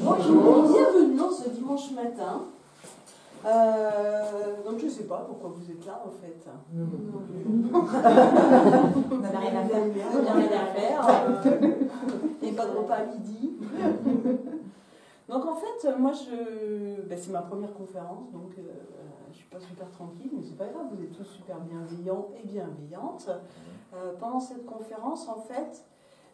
Bonjour, bienvenue dans ce dimanche matin. Donc je ne sais pas pourquoi vous êtes là en fait. On n'a rien à faire. On n'a rien à faire. Il n'y a pas de repas à midi. Donc en fait, moi c'est ma première conférence, donc je ne suis pas super tranquille, mais c'est pas grave, vous êtes tous super bienveillants et bienveillantes. Pendant cette conférence, en fait,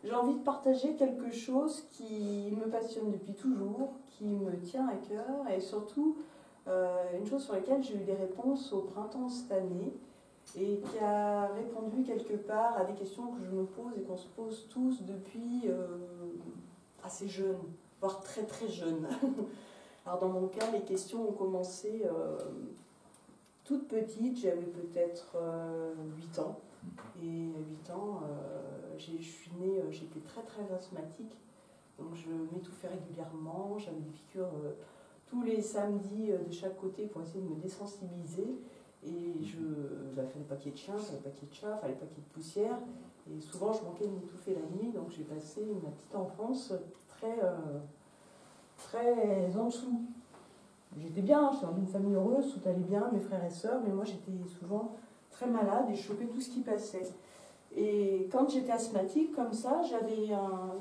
j'ai envie de partager quelque chose qui me passionne depuis toujours, qui me tient à cœur, et surtout une chose sur laquelle j'ai eu des réponses au printemps cette année, et qui a répondu quelque part à des questions que je me pose et qu'on se pose tous depuis assez jeune, voire très très jeune. Alors dans mon cas, les questions ont commencé toute petite, j'avais peut-être 8 ans. Et à 8 ans, je suis née, j'étais très très asthmatique, donc je m'étouffais régulièrement, j'avais des piqûres tous les samedis de chaque côté pour essayer de me désensibiliser. Et il fallait pas qu'il y ait de chien, il fallait pas qu'il y ait de chat, il fallait pas qu'il y ait de poussière. Et souvent je manquais de m'étouffer la nuit, donc j'ai passé ma petite enfance très en dessous. J'étais bien, j'étais dans une famille heureuse, tout allait bien, mes frères et sœurs, mais moi j'étais souvent très malade et je chopais tout ce qui passait. Et quand j'étais asthmatique, comme ça, j'avais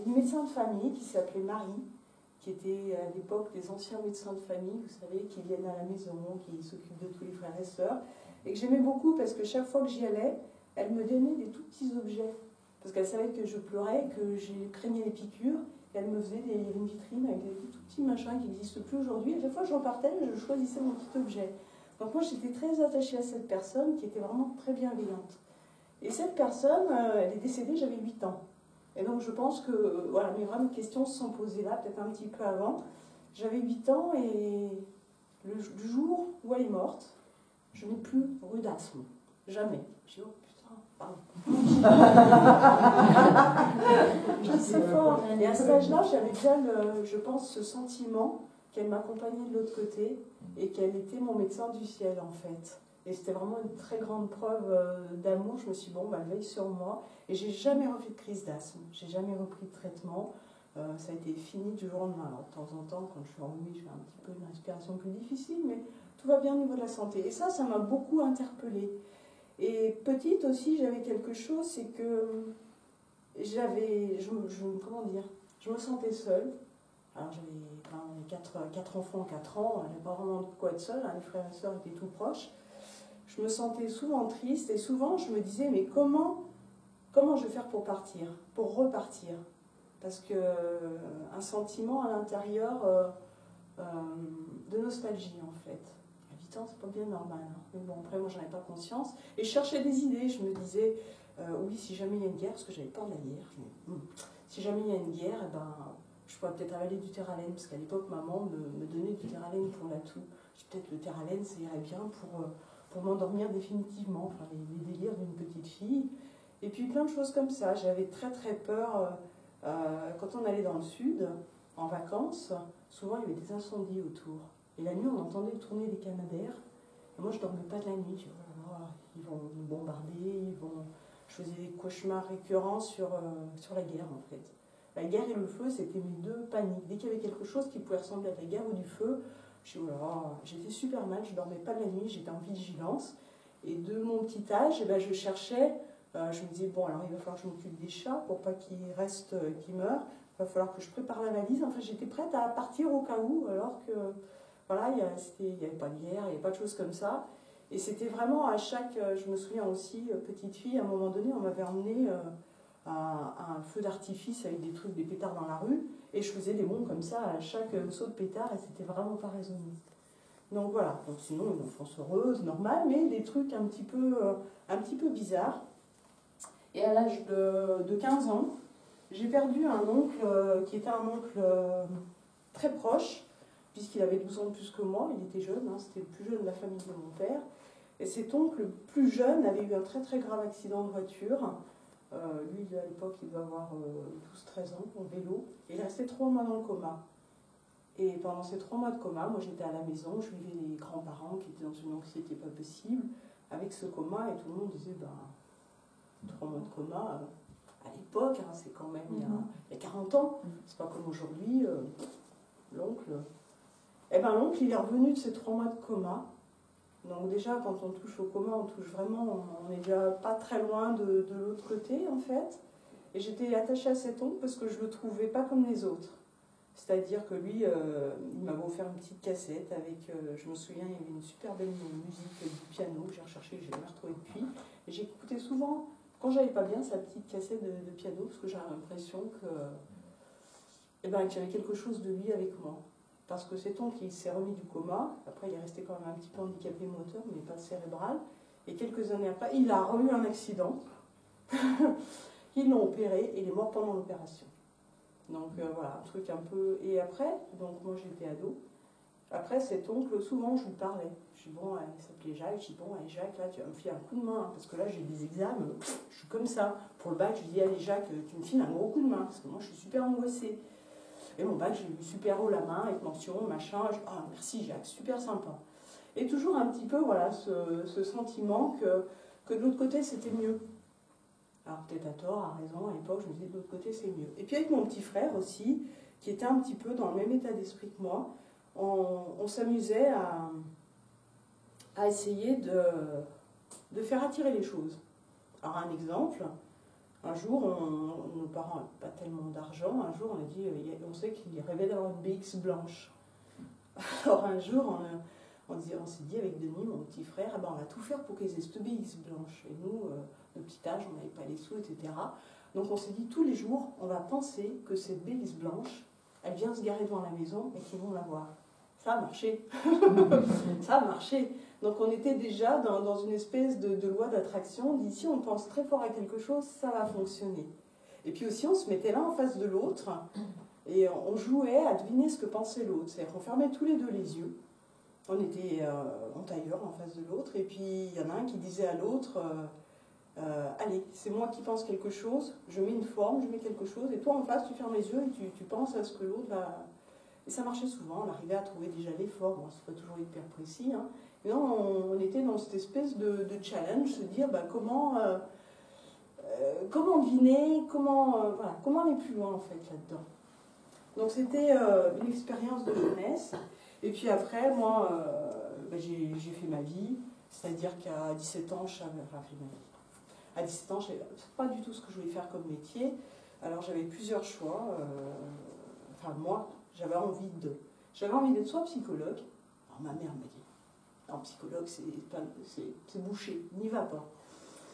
une médecin de famille qui s'appelait Marie, qui était à l'époque des anciens médecins de famille, vous savez, qui viennent à la maison, qui s'occupent de tous les frères et sœurs, et que j'aimais beaucoup parce que chaque fois que j'y allais, elle me donnait des tout petits objets. Parce qu'elle savait que je pleurais, que j'ai craignais les piqûres, et elle me faisait une vitrine avec des tout petits machins qui n'existent plus aujourd'hui. Et chaque fois que je repartais, je choisissais mon petit objet. Donc moi, j'étais très attachée à cette personne qui était vraiment très bienveillante. Et cette personne, elle est décédée, j'avais 8 ans. Et donc je pense que voilà, mes vraies questions se sont posées là, peut-être un petit peu avant. J'avais 8 ans et le jour où elle est morte, je n'ai plus eu d'asthme. Jamais. J'ai dit, oh putain, pardon. Je dis c'est fort. Et à cet âge-là, j'avais déjà, je pense, ce sentiment qu'elle m'accompagnait de l'autre côté et qu'elle était mon médecin du ciel en fait. Et c'était vraiment une très grande preuve d'amour. Je me suis dit, bon, elle veille sur moi. Et j'ai jamais refait de crise d'asthme. J'ai jamais repris de traitement. Ça a été fini du jour au lendemain. Alors, de temps en temps, quand je suis enrhumée, je fais un petit peu une respiration plus difficile, mais tout va bien au niveau de la santé. Et ça m'a beaucoup interpellée. Et petite aussi, j'avais quelque chose, c'est que je me sentais seule. Alors j'avais 4 enfants, 4 ans, j'avais pas vraiment de quoi être seule, hein, les frères et sœurs étaient tout proches. Je me sentais souvent triste et souvent je me disais mais comment je vais faire pour partir, pour repartir? Parce que un sentiment à l'intérieur de nostalgie en fait. À 8 ans c'est pas bien normal, hein. Mais bon après moi j'en avais pas conscience et je cherchais des idées, je me disais oui si jamais il y a une guerre, parce que j'avais peur de la guerre, si jamais il y a une guerre, eh ben, je pourrais peut-être avaler du Terralène, parce qu'à l'époque maman me donnait du Terralène pour la toux. Peut-être le Terralène ça irait bien pour m'endormir définitivement, enfin les délires d'une petite fille. Et puis plein de choses comme ça. J'avais très très peur quand on allait dans le sud, en vacances, souvent il y avait des incendies autour. Et la nuit on entendait tourner des canadaires. Et moi je ne dormais pas de la nuit, je dis, oh là là, ils vont nous bombarder, je faisais des cauchemars récurrents sur la guerre en fait. La guerre et le feu, c'était mes deux paniques. Dès qu'il y avait quelque chose qui pouvait ressembler à la guerre ou du feu, j'étais super mal, je ne dormais pas de la nuit, j'étais en vigilance. Et de mon petit âge, je cherchais, je me disais, bon, alors il va falloir que je m'occupe des chats pour pas qu'ils restent, qu'ils meurent. Il va falloir que je prépare la valise. Enfin, j'étais prête à partir au cas où, alors que, voilà, il n'y avait pas de guerre, il n'y avait pas de choses comme ça. Et c'était vraiment à chaque, je me souviens aussi, petite fille, à un moment donné, on m'avait emmenée un feu d'artifice avec des pétards dans la rue, et je faisais des bonds comme ça à chaque saut de pétard, et c'était vraiment pas raisonné. Donc voilà, donc sinon une enfance heureuse, normale, mais des trucs un petit peu bizarres. Et à l'âge de 15 ans, j'ai perdu un oncle qui était un oncle très proche, puisqu'il avait 12 ans de plus que moi, il était jeune, hein, c'était le plus jeune de la famille de mon père. Et cet oncle plus jeune avait eu un très très grave accident de voiture. Lui, à l'époque, il doit avoir 12-13 ans, en vélo. Et il est resté 3 mois dans le coma. Et pendant ces 3 mois de coma, moi j'étais à la maison, je vivais les grands-parents qui étaient dans une anxiété pas possible, avec ce coma, et tout le monde disait, 3 mois de coma, à l'époque, hein, c'est quand même il y a 40 ans, c'est pas comme aujourd'hui, long. Et ben l'oncle, il est revenu de ses 3 mois de coma. Donc déjà, quand on touche au coma, on touche vraiment, on n'est déjà pas très loin de l'autre côté, en fait. Et j'étais attachée à cet oncle parce que je ne le trouvais pas comme les autres. C'est-à-dire que lui, il m'avait offert une petite cassette avec, je me souviens, il y avait une super belle musique du piano que j'ai recherché, que j'ai jamais retrouvée depuis. Et j'écoutais souvent, quand j'allais pas bien, sa petite cassette de piano, parce que j'avais l'impression que, qu'il y avait quelque chose de lui avec moi. Parce que cet oncle, il s'est remis du coma, après il est resté quand même un petit peu handicapé moteur, mais pas cérébral. Et quelques années après, il a eu un accident. Ils l'ont opéré et il est mort pendant l'opération. Donc voilà, un truc un peu... Et après, donc moi j'étais ado, après cet oncle, souvent je lui parlais. Je dis bon, il s'appelait Jacques, je dis bon, allez Jacques, là tu vas me filer un coup de main, hein, parce que là j'ai des examens, je suis comme ça. Pour le bac, je dis allez Jacques, tu me files un gros coup de main, parce que moi je suis super angoissée. Et mon bac, j'ai eu super haut la main, avec mention, machin, ah merci Jacques, super sympa. Et toujours un petit peu, voilà, ce sentiment que de l'autre côté c'était mieux. Alors peut-être à tort, à raison, à l'époque, je me disais de l'autre côté c'est mieux. Et puis avec mon petit frère aussi, qui était un petit peu dans le même état d'esprit que moi, on s'amusait à essayer de faire attirer les choses. Alors un exemple, un jour, nos parents n'avaient pas tellement d'argent, un jour on a dit, on sait qu'il rêvait d'avoir une BX blanche. Alors un jour, on s'est dit avec Denis, mon petit frère, ah ben on va tout faire pour qu'ils aient cette BX blanche. Et nous, de petit âge, on n'avait pas les sous, etc. Donc on s'est dit, tous les jours, on va penser que cette BX blanche, elle vient se garer devant la maison et qu'ils vont la voir. Ça a marché. Ça a marché. Donc on était déjà dans une espèce de loi d'attraction. D'ici, on pense très fort à quelque chose, ça va fonctionner. Et puis aussi, on se mettait l'un en face de l'autre et on jouait à deviner ce que pensait l'autre. C'est-à-dire qu'on fermait tous les deux les yeux. On était en tailleur en face de l'autre. Et puis, il y en a un qui disait à l'autre... allez, c'est moi qui pense quelque chose, je mets une forme, je mets quelque chose, et toi en face, tu fermes les yeux et tu penses à ce que l'autre va... Et ça marchait souvent, on arrivait à trouver déjà les formes, bon, c'est pas toujours hyper précis, hein. Mais non, on était dans cette espèce de challenge, se dire comment deviner, comment aller plus loin en fait là-dedans. Donc c'était une expérience de jeunesse, et puis après, moi, j'ai fait ma vie, c'est-à-dire qu'à 17 ans, je savais, fait ma vie. À 17 ans, je ne savais pas du tout ce que je voulais faire comme métier. Alors j'avais plusieurs choix. Moi, j'avais envie d'être soit psychologue. Alors ma mère m'a dit, non, psychologue, c'est bouché, n'y va pas.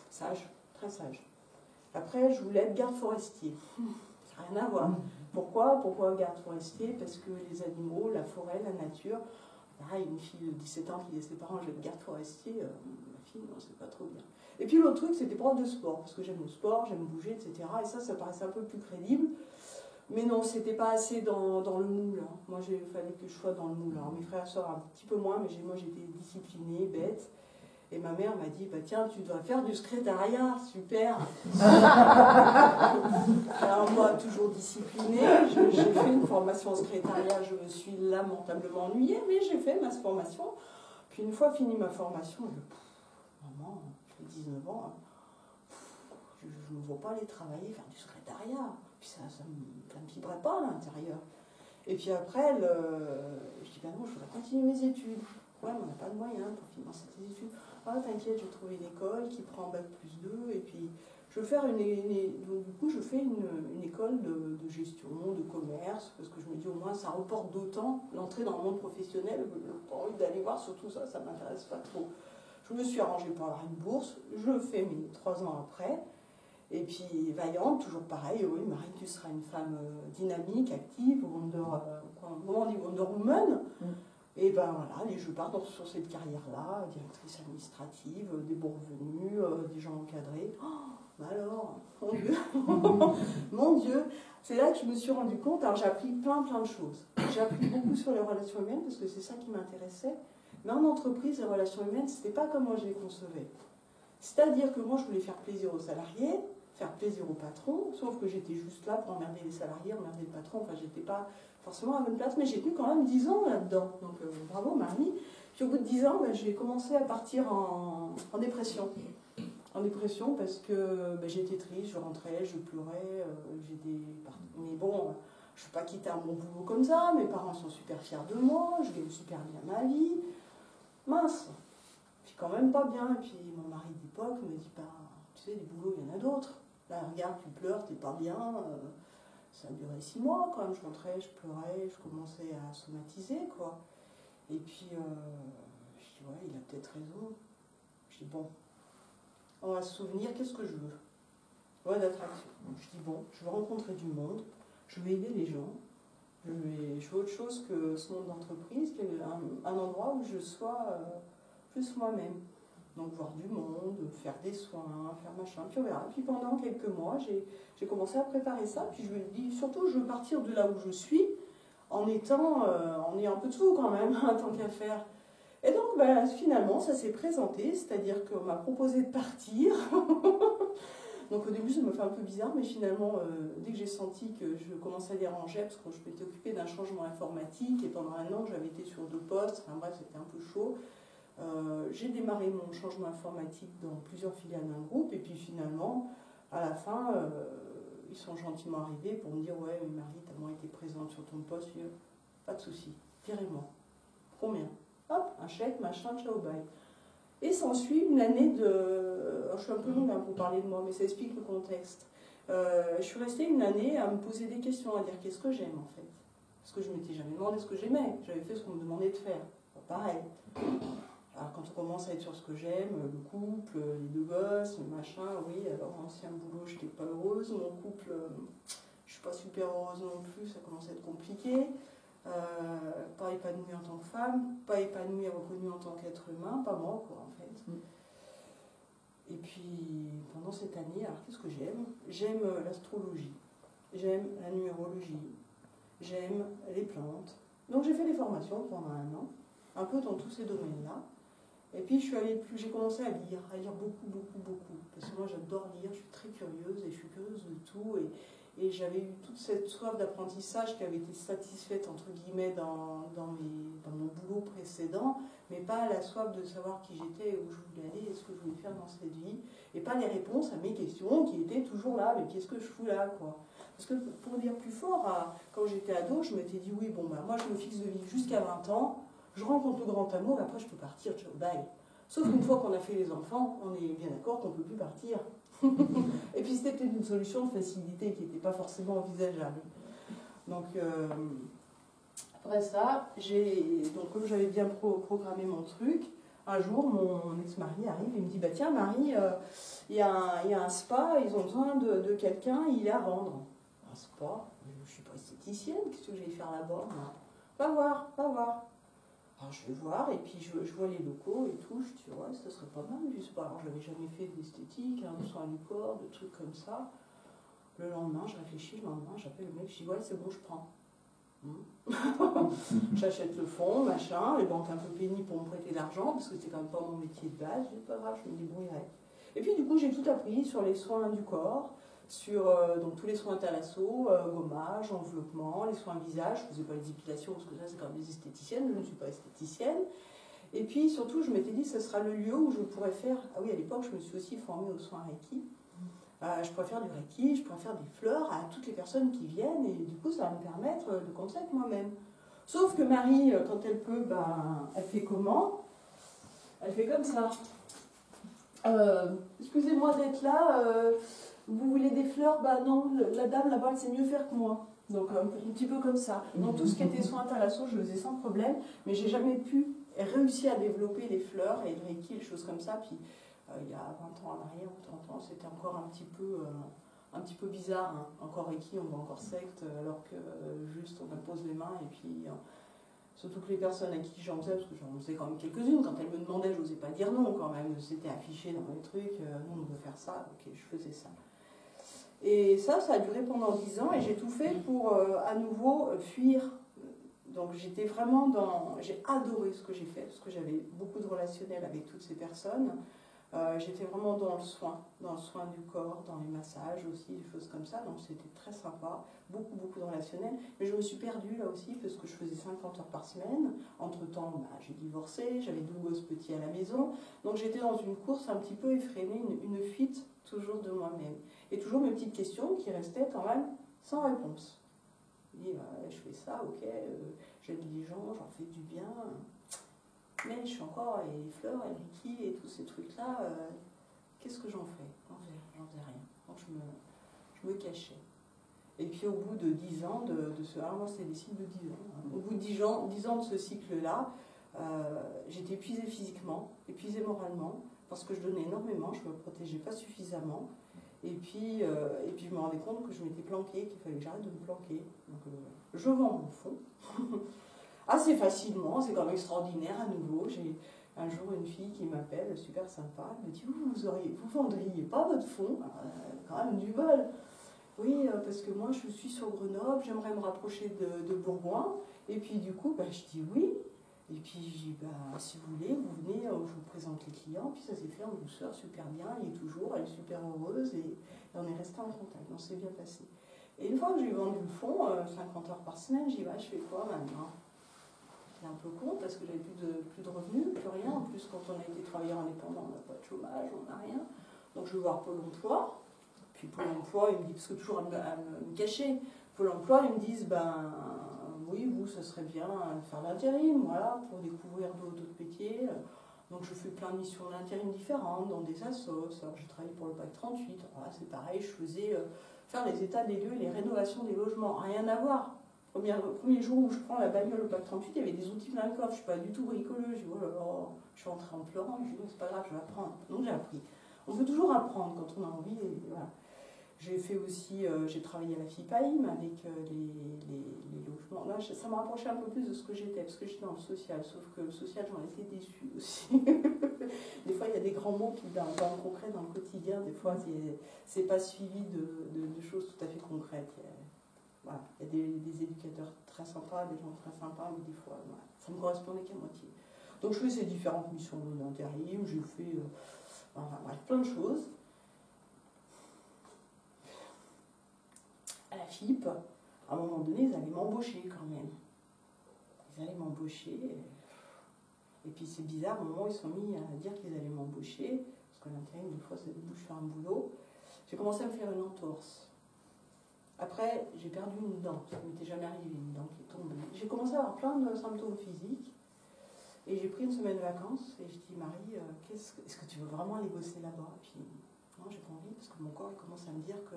Sage, très sage. Après, je voulais être garde forestier. Ça n'a rien à voir. Pourquoi garde forestier? Parce que les animaux, la forêt, la nature... Pareil, une fille de 17 ans qui dit à ses parents, je vais être garde forestier, ma fille, non, c'est pas trop bien. Et puis l'autre truc, c'était prof de sport, parce que j'aime le sport, j'aime bouger, etc. Et ça paraissait un peu plus crédible. Mais non, c'était pas assez dans le moule. Hein. Moi, il fallait que je sois dans le moule. Alors, mes frères et sœurs un petit peu moins, mais moi j'étais disciplinée, bête. Et ma mère m'a dit, bah tiens, tu dois faire du secrétariat, super. Alors moi, toujours disciplinée, j'ai fait une formation en secrétariat, je me suis lamentablement ennuyée, mais j'ai fait ma formation. Puis une fois fini ma formation, maman, j'ai 19 ans, hein, je ne vois pas aller travailler, faire du secrétariat. Puis ça me vibrait pas à l'intérieur. Et puis après, je dis, ben non, je voudrais continuer mes études. Ouais, mais on n'a pas de moyens pour financer tes études. Ah, t'inquiète, je vais trouver une école qui prend bac plus 2, et puis je vais faire donc, du coup, je fais une école de gestion, de commerce, parce que je me dis au moins ça reporte d'autant l'entrée dans le monde professionnel, je n'ai pas envie d'aller voir sur tout ça, ça ne m'intéresse pas trop. Je me suis arrangée pour avoir une bourse, je fais mes 3 ans après, et puis vaillante, toujours pareil, oui, Marie, tu seras une femme dynamique, active, comment on dit, Wonder Woman. Et ben voilà, je pars sur cette carrière-là, directrice administrative, des bons revenus, des gens encadrés. Oh, alors, mon Dieu, mon Dieu, c'est là que je me suis rendu compte. Alors j'ai appris plein de choses. J'ai appris beaucoup sur les relations humaines parce que c'est ça qui m'intéressait. Mais en entreprise, les relations humaines, c'était pas comme moi je les concevais. C'est-à-dire que moi, je voulais faire plaisir aux salariés, faire plaisir au patron, sauf que j'étais juste là pour emmerder les salariés, emmerder le patron. Enfin, j'étais pas forcément à bonne place, mais j'ai tenu quand même 10 ans là-dedans. Donc bravo Marie. Puis au bout de 10 ans, j'ai commencé à partir en dépression. En dépression parce que j'étais triste, je rentrais, je pleurais, mais bon, je ne vais pas quitter un bon boulot comme ça, mes parents sont super fiers de moi, je gagne super bien ma vie. Mince, puis quand même pas bien. Et puis mon mari d'époque me dit, bah, tu sais, des boulots, il y en a d'autres. Là, regarde, tu pleures, t'es pas bien. Ça a duré 6 mois quand même, je rentrais, je pleurais, je commençais à somatiser, quoi. Et puis, je dis, ouais, il a peut-être raison. Je dis, bon, on va se souvenir, qu'est-ce que je veux? Ouais, d'attraction. Je dis, bon, je veux rencontrer du monde, je vais aider les gens, je veux autre chose que ce monde d'entreprise, un endroit où je sois plus moi-même. Donc voir du monde, faire des soins, faire machin, puis on verra. Puis pendant quelques mois, j'ai commencé à préparer ça, puis je me dis, surtout, je veux partir de là où je suis, en ayant un peu de sous quand même, tant qu'à faire. Et donc, ben, finalement, ça s'est présenté, c'est-à-dire qu'on m'a proposé de partir. Donc au début, ça me fait un peu bizarre, mais finalement, dès que j'ai senti que je commençais à déranger, parce que je m'étais occupée d'un changement informatique, et pendant 1 an, j'avais été sur 2 postes, enfin bref, c'était un peu chaud. J'ai démarré mon changement informatique dans plusieurs filiales d'un groupe, et puis finalement, à la fin, ils sont gentiment arrivés pour me dire, ouais, mais Marie, t'as moins été présente sur ton poste. Je dis, pas de souci, virez-moi. Combien? Hop, un chèque, machin, ciao, bye. Et s'ensuit une année de... Alors, je suis un peu longue pour parler de moi, mais ça explique le contexte. Je suis restée une année à me poser des questions, à dire qu'est-ce que j'aime en fait. Parce que je ne m'étais jamais demandé ce que j'aimais. J'avais fait ce qu'on me demandait de faire. Pas pareil. Alors quand on commence à être sur ce que j'aime, le couple, les 2 gosses, le machin, oui, alors ancien boulot, je n'étais pas heureuse. Mon couple, je ne suis pas super heureuse non plus, ça commence à être compliqué. Pas épanouie en tant que femme, pas épanouie et reconnue en tant qu'être humain, pas moi quoi en fait. Et puis pendant cette année, alors qu'est-ce que j'aime? J'aime l'astrologie, j'aime la numérologie, j'aime les plantes. Donc j'ai fait des formations pendant 1 an, un peu dans tous ces domaines-là. Et puis j'ai commencé à lire beaucoup. Parce que moi j'adore lire, je suis très curieuse et je suis curieuse de tout. Et j'avais eu toute cette soif d'apprentissage qui avait été satisfaite, entre guillemets, dans mon boulot précédent, mais pas la soif de savoir qui j'étais, où je voulais aller et ce que je voulais faire dans cette vie, et pas les réponses à mes questions qui étaient toujours là, mais qu'est-ce que je fous là, quoi. Parce que pour dire plus fort, quand j'étais ado, je m'étais dit, oui, bon, bah, moi je me fixe de vivre jusqu'à 20 ans, je rencontre le grand amour, et après je peux partir, ciao, bye. Sauf qu'une fois qu'on a fait les enfants, on est bien d'accord qu'on ne peut plus partir. Et puis c'était peut-être une solution de facilité qui n'était pas forcément envisageable. Donc après ça, donc comme j'avais bien programmé mon truc, un jour mon ex-mari arrive et me dit, bah tiens Marie, il y a un spa, ils ont besoin de quelqu'un, il est à vendre. Un spa? Je ne suis pas esthéticienne, qu'est-ce que j'allais faire là-bas? Va voir. Alors je vais voir, et puis je vois les locaux et tout, je dis ouais, ça serait pas mal, je sais pas, alors j'avais jamais fait d'esthétique, de soins du corps, de trucs comme ça. Le lendemain, je réfléchis, le lendemain, j'appelle le mec, je dis ouais, c'est bon, je prends. J'achète le fonds, machin, les banques un peu pénibles pour me prêter de l'argent, parce que c'est quand même pas mon métier de base, je dis pas grave, je me débrouillerai. Et puis du coup, j'ai tout appris sur les soins du corps, sur donc tous les soins thalasso, gommage, enveloppement, les soins visage. Je ne faisais pas les épilations parce que ça c'est quand même des esthéticiennes, je ne suis pas esthéticienne. Et puis surtout je m'étais dit ce sera le lieu où je pourrais faire, ah oui à l'époque je me suis aussi formée aux soins Reiki. Je pourrais faire du Reiki, je pourrais faire des fleurs à toutes les personnes qui viennent et du coup ça va me permettre de connaître moi-même. Sauf que Marie, quand elle peut, elle fait comment? Elle fait comme ça. Excusez-moi d'être là, vous voulez des fleurs? Bah non, la dame là-bas, elle sait mieux faire que moi. Donc un petit peu comme ça. Donc tout ce qui était soins thalasso, je le faisais sans problème, mais j'ai jamais pu réussir à développer les fleurs et le Reiki, les choses comme ça. Puis il y a 20 ans en arrière, ou 30 ans, c'était encore un petit peu bizarre. Hein. Encore Reiki, on va encore secte, alors que juste on impose les mains et puis... Surtout que les personnes à qui j'en faisais, parce que j'en faisais quand même quelques-unes, quand elles me demandaient, je n'osais pas dire non quand même, c'était affiché dans les trucs, non, on veut faire ça, ok, je faisais ça. Et ça a duré pendant 10 ans et j'ai tout fait pour à nouveau fuir. Donc j'étais vraiment j'ai adoré ce que j'ai fait, parce que j'avais beaucoup de relationnel avec toutes ces personnes. J'étais vraiment dans le soin du corps, dans les massages aussi, des choses comme ça, donc c'était très sympa, beaucoup de relationnel. Mais je me suis perdue là aussi, parce que je faisais 50 heures par semaine. Entre-temps, j'ai divorcé, j'avais 2 gosses petits à la maison, donc j'étais dans une course un petit peu effrénée, une fuite toujours de moi-même. Et toujours mes petites questions qui restaient quand même sans réponse. dis, je fais ça, ok, j'aide les gens, j'en fais du bien. Mais je suis encore, et les fleurs, et Ricky, et tous ces trucs-là, qu'est-ce que j'en fais? J'en faisais rien. Donc je me cachais. Et puis au bout de 10 ans, moi c'était des cycles de 10 ans. Hein. Au bout de 10 ans de ce cycle-là, j'étais épuisée physiquement, épuisée moralement, parce que je donnais énormément, je ne me protégeais pas suffisamment. Et puis je me rendais compte que je m'étais planquée, qu'il fallait que j'arrête de me planquer. Donc je vends mon fonds. Assez facilement, c'est quand même extraordinaire à nouveau. J'ai un jour une fille qui m'appelle, super sympa, elle me dit vous vendriez pas votre fonds, quand même du bol. Oui, parce que moi je suis sur Grenoble, j'aimerais me rapprocher de Bourgoin. Et puis du coup, je dis oui. Et puis je dis si vous voulez, vous venez, je vous présente les clients. Puis ça s'est fait en douceur, super bien. Elle est super heureuse et on est resté en contact. Donc c'est bien passé. Et une fois que j'ai vendu le fonds, 50 heures par semaine, j'y vais, je fais quoi maintenant? C'est un peu con parce que j'avais plus de revenus, plus rien. En plus, quand on a été travailleur indépendant, on n'a pas de chômage, on n'a rien. Donc je vais voir Pôle emploi. Puis Pôle emploi, il me dit, parce que toujours à me cacher, Pôle emploi, ils me disent, oui, vous, ça serait bien de faire l'intérim, voilà, pour découvrir d'autres métiers. Donc je fais plein de missions d'intérim différentes, dans des assos. Alors j'ai travaillé pour le PAC 38, voilà, c'est pareil, je faisais faire les états des lieux et les rénovations des logements, rien à voir. Premier jour où je prends la bagnole au PAC 38, il y avait des outils dans le coffre, je ne suis pas du tout bricoleuse, je dis, oh là là, je suis entrée en pleurant, je dis, c'est pas grave, je vais apprendre. Donc j'ai appris. On peut toujours apprendre quand on a envie, et voilà. J'ai fait aussi, j'ai travaillé à la FIPAIM avec les logements. Là, ça me rapprochait un peu plus de ce que j'étais, parce que j'étais dans le social, sauf que le social, j'en étais déçue aussi. Des fois, il y a des grands mots qui, dans le concret, dans le quotidien, des fois, c'est pas suivi de choses tout à fait concrètes. Il y a des éducateurs très sympas, des gens très sympas, mais des fois, voilà, ça ne me correspondait qu'à moitié. Donc, je fais ces différentes missions d'intérim, j'ai fait plein de choses. À la FIP, à un moment donné, ils allaient m'embaucher quand même. Ils allaient m'embaucher. Et puis c'est bizarre, au moment où ils sont mis à dire qu'ils allaient m'embaucher, parce que l'intérim, des fois, ça débouche sur un boulot, j'ai commencé à me faire une entorse. Après, j'ai perdu une dent, ça ne m'était jamais arrivé, une dent qui est tombée. J'ai commencé à avoir plein de symptômes physiques. Et j'ai pris une semaine de vacances et je dis, Marie, est-ce que tu veux vraiment aller bosser là-bas? Puis non, j'ai pas envie, parce que mon corps il commence à me dire que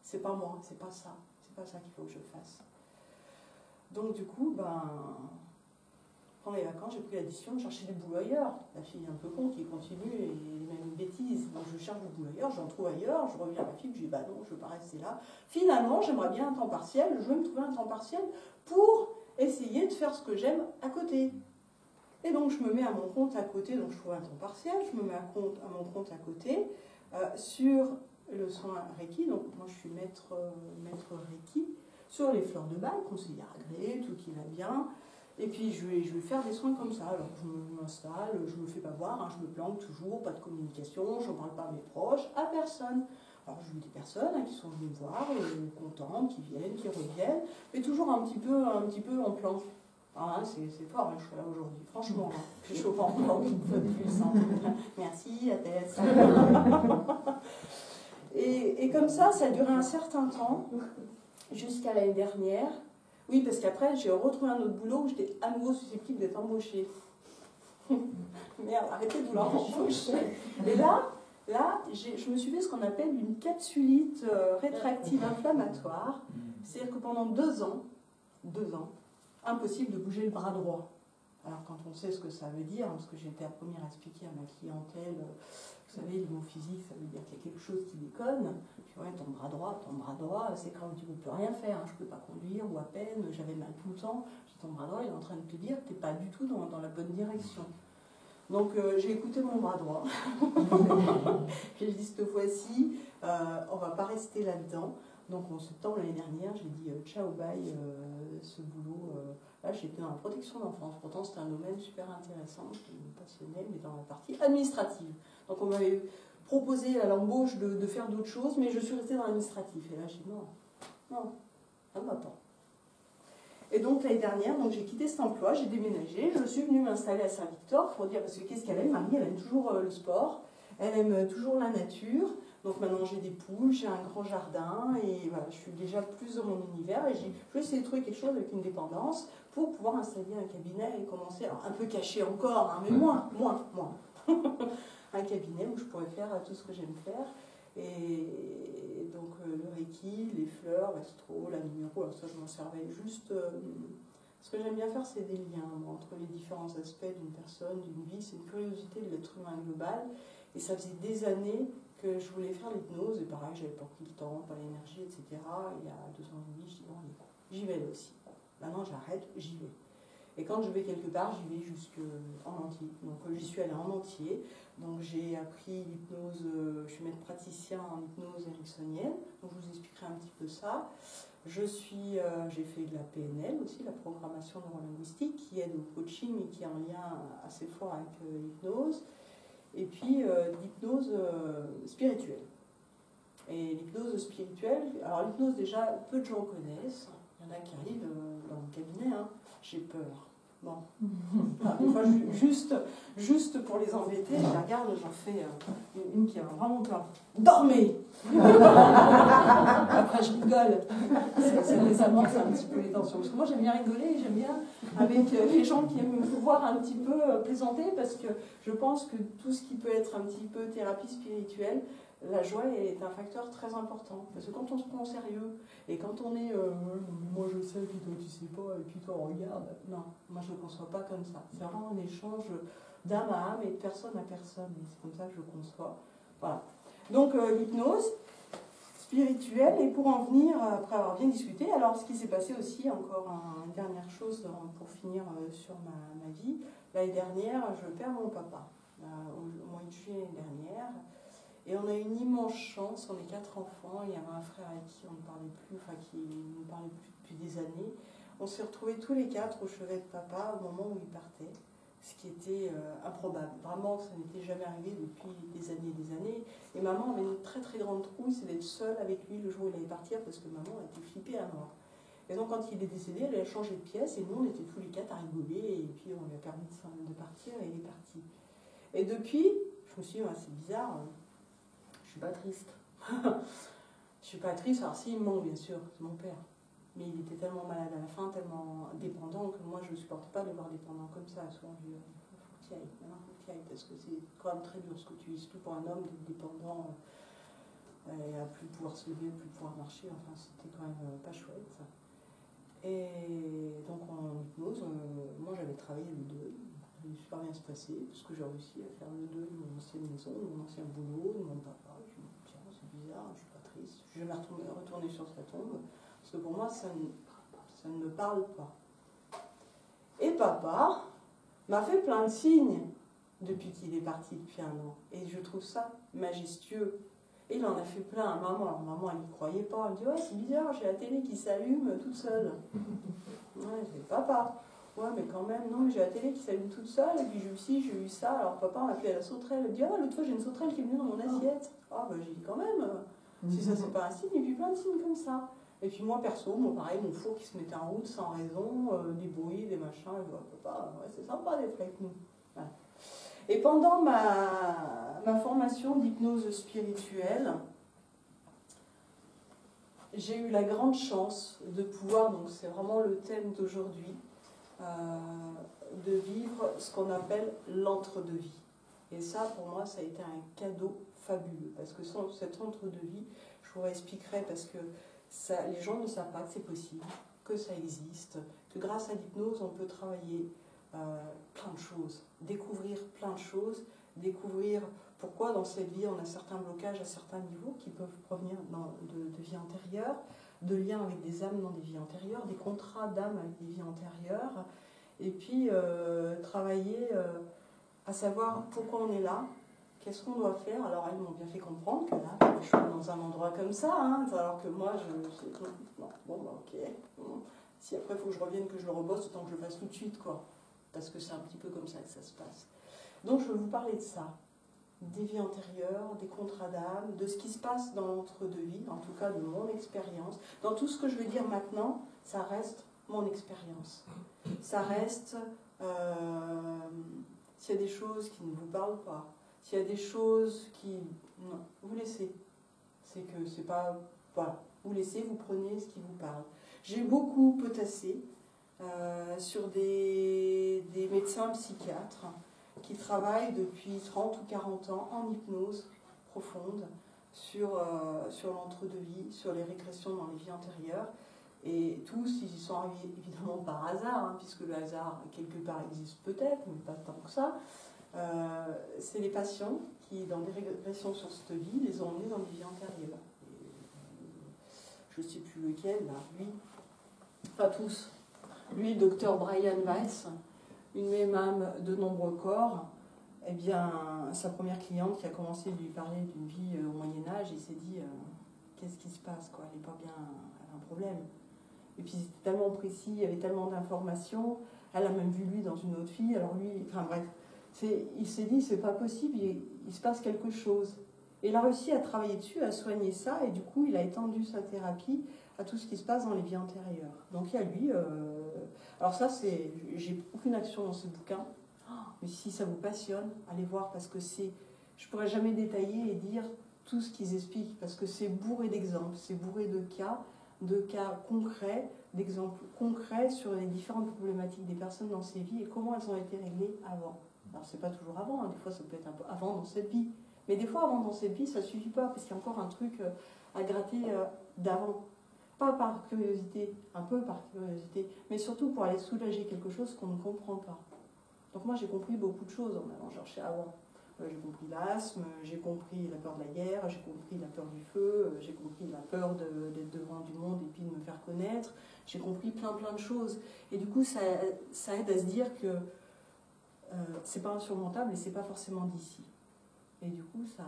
c'est pas moi, c'est pas ça qu'il faut que je fasse. Donc du coup, pendant les vacances, j'ai pris la décision de chercher du boulot ailleurs. La fille un peu con qui continue et même une bêtise. Donc je cherche du boulot ailleurs, j'en trouve ailleurs, je reviens à ma fille, je dis non, je ne veux pas rester là. Finalement, j'aimerais bien un temps partiel, je vais me trouver un temps partiel pour essayer de faire ce que j'aime à côté. Et donc je me mets à mon compte à côté, donc je trouve un temps partiel, je me mets à mon compte à côté sur le soin Reiki. Donc moi je suis maître Reiki sur les fleurs de bac, conseillère agréée, tout qui va bien. Et puis je vais faire des soins comme ça. Alors je m'installe, je me fais pas voir, hein, je me planque toujours, pas de communication, je ne parle pas à mes proches, à personne. Alors j'ai eu des personnes qui sont venues me voir, contentes, qui viennent, qui reviennent, mais toujours un petit peu en planque. Ah, c'est fort, hein, je suis là aujourd'hui, franchement, hein, je suis pas encore une fois de plus. Hein. Merci, à Tess. Et comme ça a duré un certain temps, jusqu'à l'année dernière. Oui, parce qu'après, j'ai retrouvé un autre boulot où j'étais à nouveau susceptible d'être embauchée. Merde, arrêtez de vouloir m'embaucher. Et là, je me suis fait ce qu'on appelle une capsulite rétractive inflammatoire. C'est-à-dire que pendant 2 ans, impossible de bouger le bras droit. Alors quand on sait ce que ça veut dire, parce que j'ai été la première à expliquer à ma clientèle, vous savez, les mots physiques, ça veut dire qu'il y a quelque chose qui déconne. Puis ouais, ton bras droit, c'est quand tu ne peux plus rien faire. Hein. Je ne peux pas conduire ou à peine, j'avais mal tout le temps. J'ai dit, ton bras droit, il est en train de te dire que tu n'es pas du tout dans la bonne direction. Donc j'ai écouté mon bras droit. J'ai dit, cette fois-ci, on ne va pas rester là-dedans. Donc en septembre l'année dernière, j'ai dit ciao, bye, ce boulot. Là, j'étais dans la protection d'enfance. Pourtant, c'était un domaine super intéressant, qui me passionnait, mais dans la partie administrative. Donc on m'avait proposé à l'embauche de faire d'autres choses, mais je suis restée dans l'administratif. Et là, j'ai dit non, ça ne va pas. Et donc l'année dernière, j'ai quitté cet emploi, j'ai déménagé, je suis venue m'installer à Saint-Victor pour dire, parce que qu'est-ce qu'elle aime, Marie, elle aime toujours le sport. Elle aime toujours la nature. Donc maintenant j'ai des poules, j'ai un grand jardin et voilà, je suis déjà plus dans mon univers et je vais essayer de trouver quelque chose avec une dépendance pour pouvoir installer un cabinet et commencer, alors un peu caché encore, hein, mais moins. Un cabinet où je pourrais faire tout ce que j'aime faire. Et donc le Reiki, les fleurs, l'astro, la numéro, alors ça je m'en servais juste. Ce que j'aime bien faire, c'est des liens entre les différents aspects d'une personne, d'une vie. C'est une curiosité de l'être humain global. Et ça faisait des années que je voulais faire l'hypnose, et pareil, j'avais pas pris le temps, pas l'énergie, etc. Il y a 2 ans et demi, je dis bon, j'y vais là aussi. Maintenant, j'arrête, j'y vais. Et quand je vais quelque part, j'y vais jusqu'en entier. Donc, j'y suis allée en entier. Donc, j'ai appris l'hypnose, je suis maître praticien en hypnose ericksonienne. Donc, je vous expliquerai un petit peu ça. J'ai fait de la PNL aussi, la programmation neurolinguistique, qui aide au coaching et qui est en lien assez fort avec l'hypnose. Et puis l'hypnose spirituelle. Et l'hypnose spirituelle, alors l'hypnose déjà, peu de gens connaissent. Il y en a qui arrivent dans le cabinet, hein. J'ai peur. Bon. Des fois, juste pour les embêter, je les regarde, j'en fais une qui a vraiment peur. Dormez. Après, je rigole. Ça amorce un petit peu les tensions. Parce que moi, j'aime bien rigoler, j'aime bien avec les gens qui aiment pouvoir un petit peu plaisanter, parce que je pense que tout ce qui peut être un petit peu thérapie spirituelle, la joie est un facteur très important. Parce que quand on se prend au sérieux, et quand on est moi je sais, puis toi tu sais pas, et puis toi regarde, non, moi je ne le conçois pas comme ça. C'est vraiment un échange d'âme à âme et de personne à personne. Et c'est comme ça que je le conçois. Voilà. Donc l'hypnose spirituelle, et pour en venir, après avoir bien discuté, alors ce qui s'est passé aussi, encore une dernière chose pour finir sur ma vie, l'année dernière, je perds mon papa, au mois de juillet dernière. Et on a une immense chance, on est 4 enfants, il y avait un frère avec qui on ne parlait plus, enfin qui ne parlait plus depuis des années. On s'est retrouvés tous les 4 au chevet de papa au moment où il partait, ce qui était improbable. Vraiment, ça n'était jamais arrivé depuis des années. Et maman avait une très très grande trouille, c'est d'être seule avec lui le jour où il allait partir, parce que maman était flippée à mort. Et donc quand il est décédé, elle a changé de pièce, et nous on était tous les 4 à rigoler, et puis on lui a permis de partir, et il est parti. Et depuis, je me suis dit, c'est bizarre, je suis pas triste. Je suis pas triste, alors s'il me manque, bien sûr, c'est mon père. Mais il était tellement malade à la fin, tellement dépendant, que moi je ne supporte pas de le voir dépendant comme ça. Souvent je dis, il faut que tu ailles, parce que c'est quand même très dur ce que tu vis, surtout pour un homme d'être dépendant, et à plus pouvoir se lever, plus pouvoir marcher, enfin c'était quand même pas chouette. Et donc en hypnose, moi j'avais travaillé le deuil. Ça allait super bien se passer, parce que j'ai réussi à faire le deuil de mon ancienne maison, de mon ancien boulot, de mon papa. Je me dis, tiens, c'est bizarre, je ne suis pas triste. Je suis jamais retournée sur sa tombe, parce que pour moi, ça ne me parle pas. Et papa m'a fait plein de signes depuis qu'il est parti depuis 1 an. Et je trouve ça majestueux. Et il en a fait plein à maman. Alors maman, elle n'y croyait pas. Elle me dit, ouais, c'est bizarre, j'ai la télé qui s'allume toute seule. Ouais, c'est papa. Ouais, mais quand même, non, mais j'ai la télé qui s'allume toute seule, et puis j'ai eu ça, alors papa m'a appelé à la sauterelle, il dit, ah, l'autre fois j'ai une sauterelle qui est venue dans mon assiette. Ah, bah j'ai dit quand même, si ça c'est pas un signe, et puis plein de signes comme ça. Et puis moi perso, pareil, mon four qui se mettait en route sans raison, des bruits, des machins, et voilà, papa, ouais, c'est sympa d'être avec nous. Voilà. Et pendant ma formation d'hypnose spirituelle, j'ai eu la grande chance de pouvoir, donc c'est vraiment le thème d'aujourd'hui, de vivre ce qu'on appelle l'entre-deux-vie. Et ça, pour moi, ça a été un cadeau fabuleux. Parce que sans cet entre-deux-vie, je vous expliquerai, parce que ça, les gens ne savent pas que c'est possible, que ça existe, que grâce à l'hypnose, on peut travailler plein de choses, découvrir plein de choses, découvrir pourquoi dans cette vie on a certains blocages à certains niveaux qui peuvent provenir de vies antérieures, de liens avec des âmes dans des vies antérieures, des contrats d'âmes avec des vies antérieures, et puis travailler à savoir pourquoi on est là, qu'est-ce qu'on doit faire. Alors elles m'ont bien fait comprendre que là, je suis dans un endroit comme ça, hein, alors que moi, ok. Si après il faut que je revienne, que je le rebosse, autant que je le fasse tout de suite, quoi. Parce que c'est un petit peu comme ça que ça se passe. Donc je vais vous parler de ça, des vies antérieures, des contrats d'âme, de ce qui se passe dans l'entre-deux-vie, en tout cas de mon expérience. Dans tout ce que je vais dire maintenant, ça reste mon expérience. Ça reste, s'il y a des choses qui ne vous parlent pas, S'il y a des choses qui... Non, vous laissez. C'est que c'est pas... Voilà, vous laissez, vous prenez ce qui vous parle. J'ai beaucoup potassé sur des médecins psychiatres qui travaillent depuis 30 ou 40 ans en hypnose profonde sur l'entre-deux-vie, sur les régressions dans les vies antérieures. Et tous, ils y sont arrivés évidemment par hasard, hein, puisque le hasard, quelque part, existe peut-être, mais pas tant que ça. C'est les patients qui, dans des régressions sur cette vie, les ont emmenés dans des vies antérieures. Je ne sais plus lequel, là, lui, pas tous. Lui, docteur Brian Weiss, une même âme de nombreux corps, eh bien, sa première cliente qui a commencé à lui parler d'une vie au Moyen-Âge, il s'est dit qu'est-ce qui se passe, quoi, elle n'est pas bien, elle a un problème. Et puis c'était tellement précis, il y avait tellement d'informations, elle a même vu lui dans une autre fille, alors lui, enfin bref, il s'est dit c'est pas possible, il se passe quelque chose. Et il a réussi à travailler dessus, à soigner ça, et du coup il a étendu sa thérapie à tout ce qui se passe dans les vies antérieures. Donc il y a lui, alors ça j'ai aucune action dans ce bouquin, mais si ça vous passionne, allez voir parce que je pourrais jamais détailler et dire tout ce qu'ils expliquent parce que c'est bourré d'exemples, c'est bourré de cas concrets, d'exemples concrets sur les différentes problématiques des personnes dans ces vies et comment elles ont été réglées avant. Alors c'est pas toujours avant, hein, des fois ça peut être un peu avant dans cette vie, mais des fois avant dans cette vie ça suffit pas parce qu'il y a encore un truc à gratter d'avant. Pas par curiosité, un peu par curiosité, mais surtout pour aller soulager quelque chose qu'on ne comprend pas. Donc moi j'ai compris beaucoup de choses en allant chercher avant. J'ai compris l'asthme, j'ai compris la peur de la guerre, j'ai compris la peur du feu, j'ai compris la peur d'être devant du monde et puis de me faire connaître. J'ai compris plein de choses. Et du coup ça aide à se dire que c'est pas insurmontable et c'est pas forcément d'ici. Et du coup ça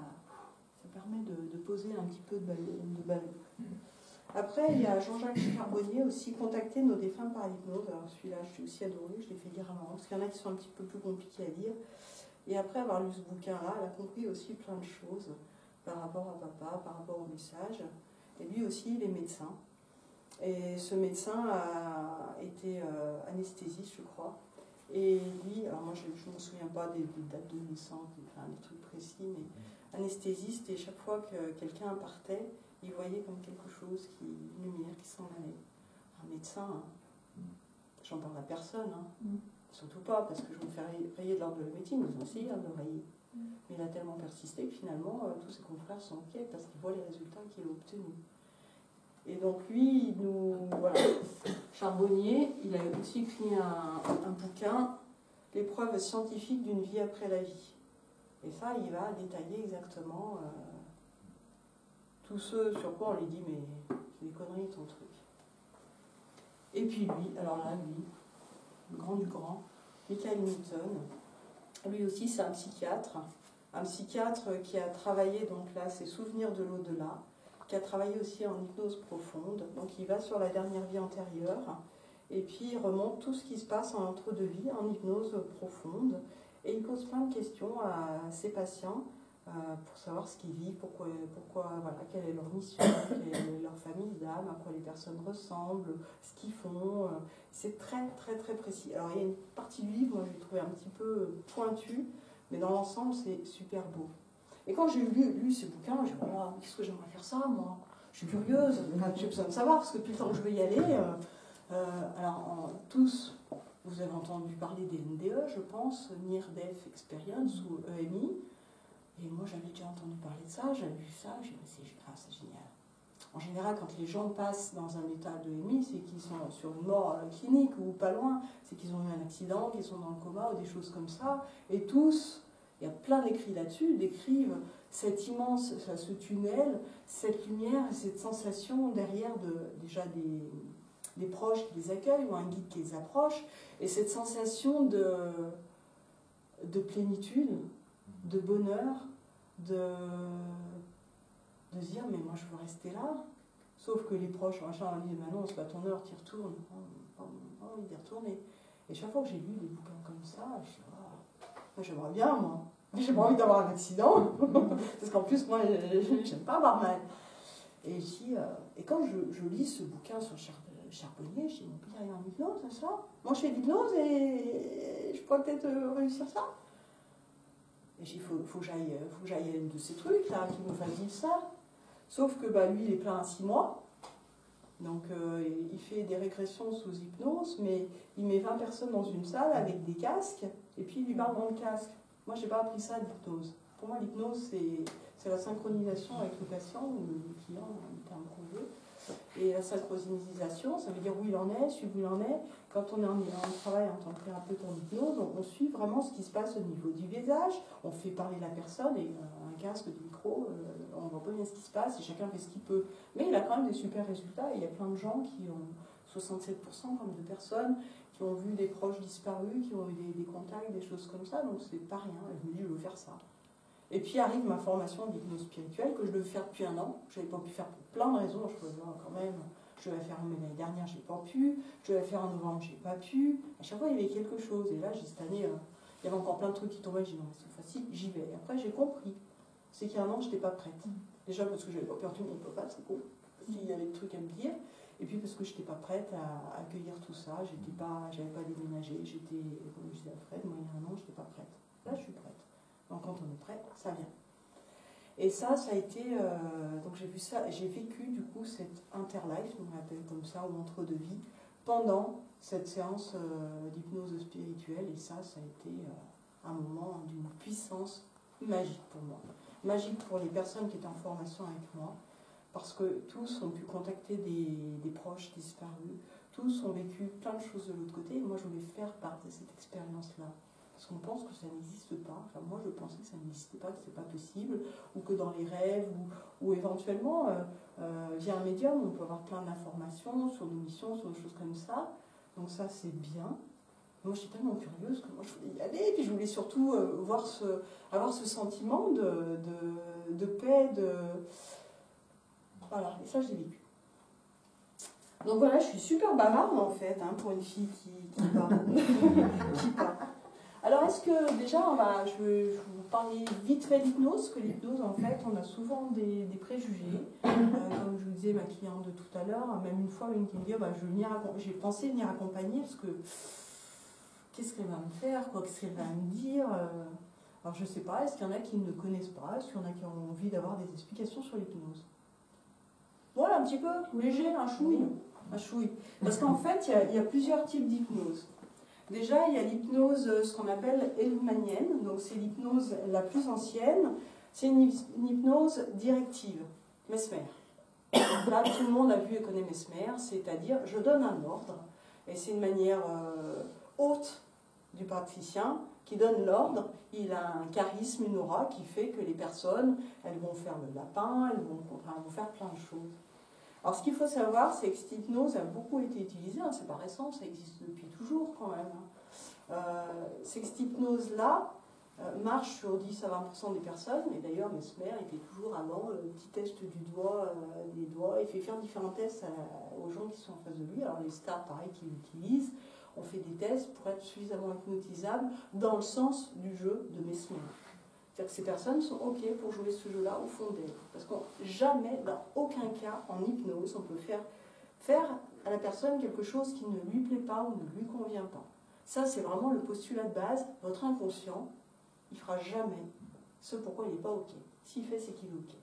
permet de poser un petit peu de ballon. Après, il y a Jean-Jacques Charbonnier aussi, Contacter nos défunts par l'hypnose. Alors celui-là, je l'ai aussi adoré, je l'ai fait lire avant, parce qu'il y en a qui sont un petit peu plus compliqués à lire. Et après avoir lu ce bouquin-là, elle a compris aussi plein de choses par rapport à papa, par rapport au message. Et lui aussi, il est médecin. Et ce médecin a été anesthésiste, je crois. Et lui, alors moi je ne me souviens pas des dates de naissance, des trucs précis, mais anesthésiste, et chaque fois que quelqu'un partait, il voyait comme quelque chose, une lumière qui s'en allait. Un médecin, j'en parle à personne, surtout pas, parce que je me fais rayer de l'ordre de la médecine, ils ont essayé de le rayer. Mais il a tellement persisté que finalement, tous ses confrères sont OK parce qu'ils voient les résultats qu'il a obtenus. Et donc lui, voilà, Charbonnier, il a aussi écrit un bouquin, Les preuves scientifiques d'une vie après la vie. Et ça, il va détailler exactement tout ce sur quoi on lui dit, mais c'est des conneries ton truc. Et puis lui, alors là, le grand du grand, Michael Newton, lui aussi c'est un psychiatre qui a travaillé, donc là, ses souvenirs de l'au-delà, qui a travaillé aussi en hypnose profonde, donc il va sur la dernière vie antérieure, et puis il remonte tout ce qui se passe en entre-deux-vie, en hypnose profonde, et il pose plein de questions à ses patients, pour savoir ce qu'ils vivent, pourquoi voilà, quelle est leur mission, quelle est leur famille d'âme, à quoi les personnes ressemblent, ce qu'ils font. C'est très très très précis. Alors il y a une partie du livre, moi je l'ai trouvé un petit peu pointue, mais dans l'ensemble c'est super beau. Et quand j'ai lu ce bouquin, j'ai dit voilà, qu'est-ce que j'aimerais faire ça moi? Je suis curieuse, j'ai besoin de savoir parce que depuis le temps que je veux y aller. Alors tous, vous avez entendu parler des NDE, je pense, Near Death Experience ou EMI. Et moi, j'avais déjà entendu parler de ça, j'avais vu ça, j'ai dit, c'est génial. En général, quand les gens passent dans un état de EMI, c'est qu'ils sont sur une mort clinique ou pas loin, c'est qu'ils ont eu un accident, qu'ils sont dans le coma ou des choses comme ça. Et tous, il y a plein d'écrits là-dessus, décrivent cet immense, ce tunnel, cette lumière et cette sensation derrière déjà des proches qui les accueillent ou un guide qui les approche, et cette sensation de plénitude, de bonheur, de se dire mais moi je veux rester là, sauf que les proches machin disent bah non c'est pas ton heure, t'y retournes, pas envie d'y retourner. Et chaque fois que j'ai lu des bouquins comme ça, je dis moi j'aimerais bien j'ai pas envie d'avoir un accident parce qu'en plus moi j'aime pas avoir mal. Et quand je lis ce bouquin sur Charbonnier, je dis mon père est en hypnose, ça. Moi je fais de l'hypnose et je pourrais peut-être réussir ça. Et j'ai dit, faut que j'aille à une de ces trucs là, qui me fasse vivre ça. Sauf que lui, il est plein à 6 mois. Donc il fait des régressions sous hypnose, mais il met 20 personnes dans une salle avec des casques, et puis il lui parle dans le casque. Moi, j'ai pas appris ça l'hypnose. Pour moi, l'hypnose, c'est la synchronisation avec le patient ou le client, le terme qu'on veut. Et la synchronisation, ça veut dire où il en est, suivre où il en est. Quand on est en travail en tant que thérapeute en hypnose, on suit vraiment ce qui se passe au niveau du visage. On fait parler la personne et un casque, du micro, on voit pas bien ce qui se passe et chacun fait ce qu'il peut. Mais il a quand même des super résultats. Il y a plein de gens qui ont 67% comme de personnes qui ont vu des proches disparus, qui ont eu des contacts, des choses comme ça. Donc c'est pas rien. Et je me dis, je veux faire ça. Et puis arrive ma formation d'hypnose spirituelle que je devais faire depuis 1 an. Je n'avais pas pu faire pour plein de raisons. Je pouvais voir quand même. Je devais faire l'année dernière, je n'ai pas pu. Je devais faire en novembre, je n'ai pas pu. À chaque fois, il y avait quelque chose. Et là, cette année, il y avait encore plein de trucs qui tombaient. J'ai dit non, mais c'est facile, j'y vais. Et après, j'ai compris. C'est qu'il y a 1 an, je n'étais pas prête. Déjà parce que je n'avais pas perdu mon papa, c'est cool. Parce qu'il y avait des trucs à me dire. Et puis parce que je n'étais pas prête à accueillir tout ça. Je n'avais pas déménagé. J'étais, comme je disais à Fred, moi, il y a 1 an, je n'étais pas prête. Là, je suis prête. Donc quand on est prêt, ça vient. Et ça a été... donc j'ai vu ça, j'ai vécu du coup cette interlife, on l'appelle comme ça, ou entre-deux vies, pendant cette séance d'hypnose spirituelle. Et ça a été un moment d'une puissance magique pour moi. Magique pour les personnes qui étaient en formation avec moi, parce que tous ont pu contacter des proches disparus, tous ont vécu plein de choses de l'autre côté. Et moi, je voulais faire part de cette expérience-là. Parce qu'on pense que ça n'existe pas. Enfin, moi, je pensais que ça n'existait pas, que ce n'était pas possible, ou que dans les rêves, ou éventuellement, via un médium, on peut avoir plein d'informations sur nos missions, sur des choses comme ça. Donc ça, c'est bien. Moi, j'étais tellement curieuse que moi, je voulais y aller. Et puis, je voulais surtout avoir ce sentiment de paix, Voilà, et ça, je l'ai vécu. Donc voilà, je suis super bavarde, en fait, pour une fille qui parle. Qui parle. Alors, est-ce que déjà, je vais vous parler vite fait d'hypnose, que l'hypnose, en fait, on a souvent des préjugés. Comme je vous disais, ma cliente de tout à l'heure, même une fois, une qui me dit, j'ai pensé venir accompagner, parce que qu'est-ce qu'elle va me faire, qu'est-ce qu'elle va me dire Alors, je ne sais pas, est-ce qu'il y en a qui ne connaissent pas, est-ce qu'il y en a qui ont envie d'avoir des explications sur l'hypnose? Voilà, un petit peu, léger, un chouille. Parce qu'en fait, il y a plusieurs types d'hypnose. Déjà, il y a l'hypnose, ce qu'on appelle hellmanienne, donc c'est l'hypnose la plus ancienne, c'est une hypnose directive, Mesmer. Donc là, tout le monde a vu et connaît Mesmer, c'est-à-dire je donne un ordre, et c'est une manière haute du praticien qui donne l'ordre. Il a un charisme, une aura qui fait que les personnes, elles vont faire le lapin, elles vont faire plein de choses. Alors, ce qu'il faut savoir, c'est que cette hypnose a beaucoup été utilisée, c'est pas récent, ça existe depuis toujours quand même. C'est que cette hypnose-là marche sur 10 à 20% des personnes, et d'ailleurs, Mesmer était toujours avant le petit test du doigt, des doigts, il fait faire différents tests aux gens qui sont en face de lui. Alors, les stars, pareil, qui l'utilisent, on fait des tests pour être suffisamment hypnotisables dans le sens du jeu de Mesmer. C'est-à-dire que ces personnes sont OK pour jouer ce jeu-là au fond d'elles. Parce que jamais, dans aucun cas, en hypnose, on peut faire à la personne quelque chose qui ne lui plaît pas ou ne lui convient pas. Ça, c'est vraiment le postulat de base. Votre inconscient, il ne fera jamais ce pourquoi il n'est pas OK. S'il fait, c'est qu'il est OK.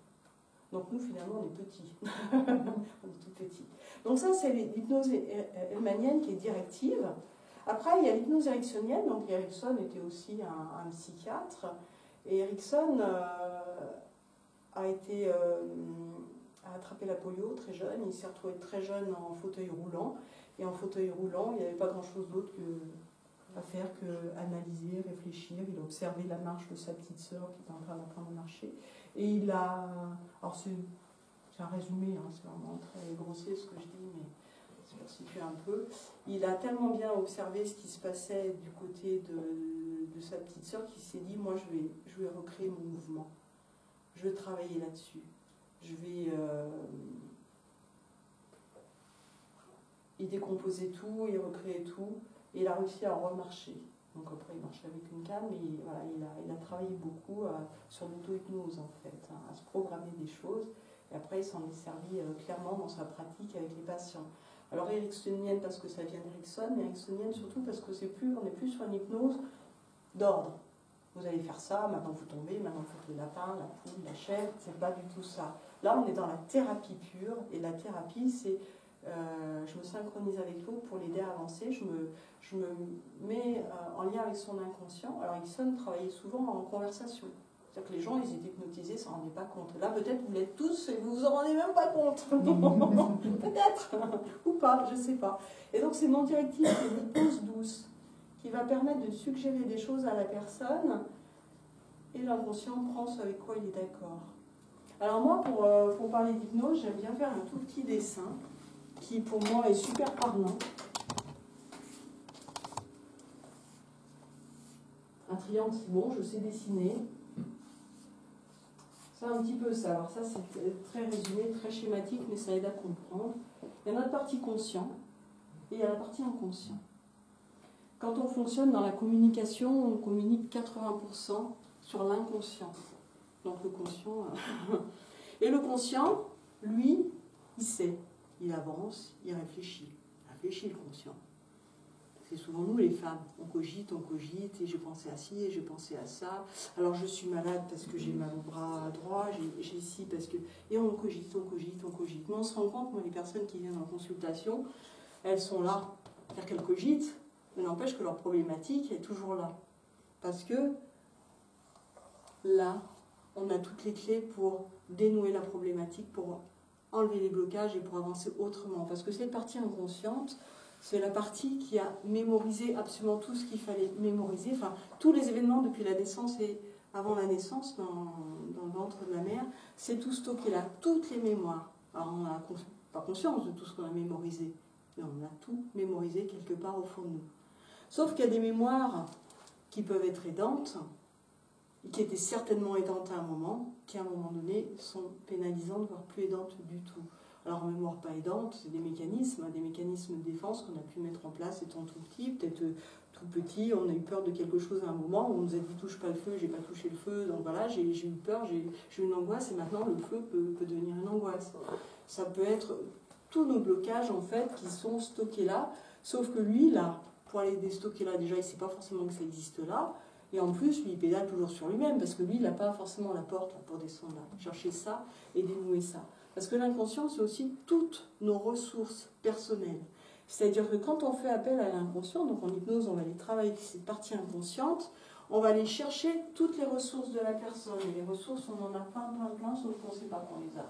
Donc nous, finalement, on est petits. On est tout petits. Donc ça, c'est l'hypnose hellmanienne qui est directive. Après, il y a l'hypnose ericksonienne. Donc Erickson était aussi un psychiatre. Et Erickson a attrapé la polio très jeune. Il s'est retrouvé très jeune en fauteuil roulant. Et en fauteuil roulant, il n'y avait pas grand-chose d'autre à faire qu'analyser, réfléchir. Il a observé la marche de sa petite sœur qui était en train d'apprendre à marcher. Et il a... Alors c'est un résumé, c'est vraiment très grossier ce que je dis, mais c'est pour situer un peu. Il a tellement bien observé ce qui se passait du côté de sa petite sœur qu'il s'est dit, moi je vais recréer mon mouvement. Je vais travailler là-dessus. Je vais y décomposer tout, y recréer tout. Et il a réussi à remarcher. Donc après, il marchait avec une canne, mais il a travaillé beaucoup sur l'auto-hypnose, en fait, à se programmer des choses. Et après, il s'en est servi clairement dans sa pratique avec les patients. Alors, ericksonienne parce que ça vient d'Erickson, mais ericksonienne surtout parce que on n'est plus sur une hypnose d'ordre. Vous allez faire ça, maintenant vous tombez, maintenant vous faites le lapin, la poule, la chèvre, c'est pas du tout ça. Là, on est dans la thérapie pure, et la thérapie, c'est, je me synchronise avec l'autre pour l'aider à avancer, je me mets en lien avec son inconscient. Alors, Erickson travaillait souvent en conversation. C'est-à-dire que les gens, ils étaient hypnotisés, ça ne s'en rendaient pas compte. Là, peut-être vous l'êtes tous et vous vous en rendez même pas compte. Peut-être, ou pas, je ne sais pas. Et donc, c'est non directif, c'est l'hypnose douce qui va permettre de suggérer des choses à la personne et l'inconscient prend ce avec quoi il est d'accord. Alors moi, pour parler d'hypnose, j'aime bien faire un tout petit dessin qui, pour moi, est super parlant. Un triangle, c'est bon, je sais dessiner. C'est un petit peu ça. Alors ça, c'est très résumé, très schématique, mais ça aide à comprendre. Il y a notre partie conscient et il y a la partie inconscient. Quand on fonctionne dans la communication, on communique 80% sur l'inconscient. Donc le conscient... Et le conscient, lui, il sait. Il avance, il réfléchit. Il réfléchit, le conscient. C'est souvent nous, les femmes. On cogite, et j'ai pensé à ci, et j'ai pensé à ça. Alors je suis malade parce que j'ai mal au bras droit, j'ai ci parce que... Et on cogite. Mais on se rend compte, moi, les personnes qui viennent en consultation, elles sont là. C'est-à-dire qu'elles cogitent, mais n'empêche que leur problématique est toujours là. Parce que là, on a toutes les clés pour dénouer la problématique, pour enlever les blocages et pour avancer autrement. Parce que cette partie inconsciente, c'est la partie qui a mémorisé absolument tout ce qu'il fallait mémoriser, enfin tous les événements depuis la naissance et avant la naissance, dans le ventre de la mère, c'est tout stocké là, toutes les mémoires. Alors on n'a pas conscience de tout ce qu'on a mémorisé, mais on a tout mémorisé quelque part au fond de nous. Sauf qu'il y a des mémoires qui peuvent être aidantes, qui étaient certainement aidantes à un moment, qui à un moment donné sont pénalisantes, voire plus aidantes du tout. Alors, en mémoire pas aidante, c'est des mécanismes de défense qu'on a pu mettre en place étant tout petit, peut-être tout petit, on a eu peur de quelque chose à un moment, où on nous a dit touche pas le feu, j'ai pas touché le feu, donc voilà, j'ai eu peur, j'ai eu une angoisse, et maintenant le feu peut devenir une angoisse. Ça peut être tous nos blocages, en fait, qui sont stockés là, sauf que lui, là, pour aller déstocker là, déjà, il sait pas forcément que ça existe là, et en plus, lui, il pédale toujours sur lui-même, parce que lui, il n'a pas forcément la porte pour descendre là, chercher ça et dénouer ça. Parce que l'inconscient, c'est aussi toutes nos ressources personnelles. C'est-à-dire que quand on fait appel à l'inconscient, donc en hypnose, on va aller travailler avec cette partie inconsciente, on va aller chercher toutes les ressources de la personne. Et les ressources, on en a plein, sauf qu'on ne sait pas qu'on les a.